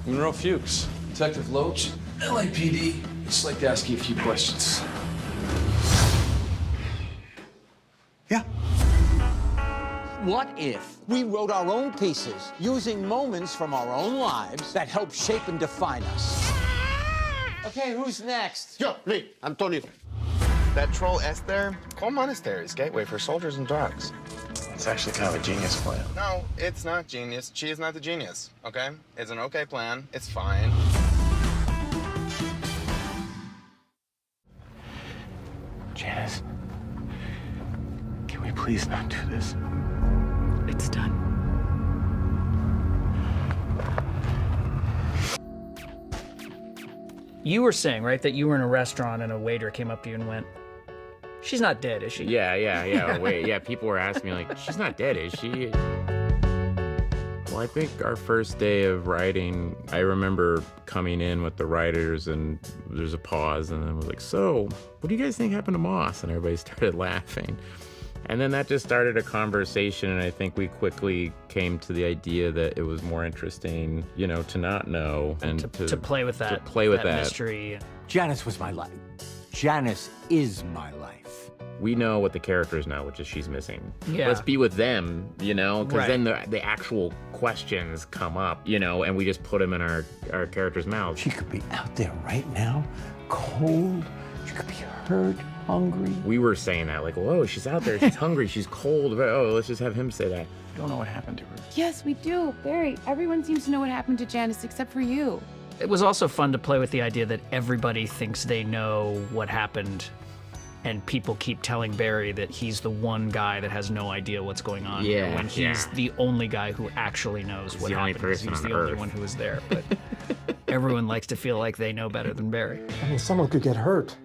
Monroe Fuchs. Detective Loach, LAPD. Just like to ask you a few questions. Yeah. What if we wrote our own pieces using moments from our own lives that help shape and define us? Okay, who's next? Yo, me, Antonio. That troll Esther, Coal Monastery's gateway for soldiers and drugs. It's actually kind of a genius plan. No, it's not genius. She is not the genius, okay? It's an okay plan. It's fine. Janice, can we please not do this? It's done. You were saying, right, that you were in a restaurant and a waiter came up to you and went, "She's not dead, is she?" Yeah. Wait, yeah, people were asking me, like, she's not dead, is she? Well, I think our first day of writing, I remember coming in with the writers and there's a pause and then I was like, so, what do you guys think happened to Moss? And everybody started laughing. And then that just started a conversation, and I think we quickly came to the idea that it was more interesting, you know, to not know and to play with that, that mystery. Janice was my life. Janice is my life. We know what the characters know, which is she's missing. Yeah. Let's be with them, you know, because Right. then the actual questions come up, you know, and we just put them in our characters' mouths. She could be out there right now, cold. She could be hurt, hungry. We were saying that, like, whoa, she's out there, she's hungry, she's cold. Oh, let's just have him say that. I don't know what happened to her. Yes, we do. Barry, everyone seems to know what happened to Janice except for you. It was also fun to play with the idea that everybody thinks they know what happened, and people keep telling Barry that he's the one guy that has no idea what's going on here, Yeah, when he's yeah. the only guy who actually knows what the only happened. 'Cause person he's on the only Earth. one who was there. But everyone likes to feel like they know better than Barry. I mean, someone could get hurt.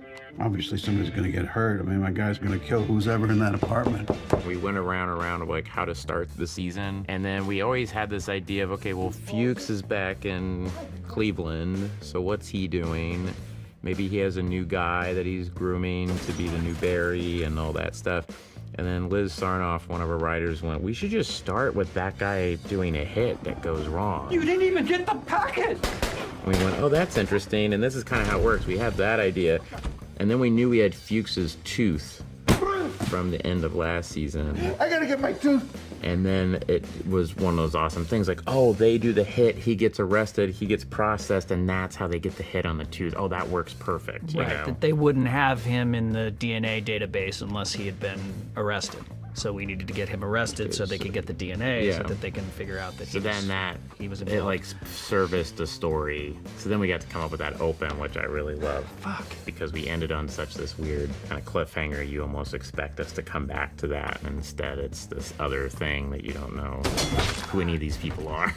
Obviously, somebody's gonna get hurt. I mean, my guy's gonna kill who's ever in that apartment. We went around of like how to start the season, and then we always had this idea of, okay, well, Fuchs is back in Cleveland, so what's he doing? Maybe he has a new guy that he's grooming to be the new Barry and all that stuff. And then Liz Sarnoff, one of our writers, went, we should just start with that guy doing a hit that goes wrong. You didn't even get the packet! We went, oh, that's interesting, and this is kind of how it works. We had that idea. And then we knew we had Fuchs's tooth from the end of last season. I gotta get my tooth. And then it was one of those awesome things like, oh, they do the hit, he gets arrested, he gets processed, and that's how they get the hit on the tooth. Oh, that works perfect, you Right, know? that they wouldn't have him in the DNA database unless he had been arrested. So we needed to get him arrested so they could get the DNA so Yeah. that they can figure out that So then he was it involved. like serviced a story. So then we got to come up with that open, which I really love. Fuck. Because we ended on such this weird kind of cliffhanger. You almost expect us to come back to that, and instead it's this other thing that you don't know who any of these people are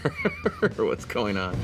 or what's going on.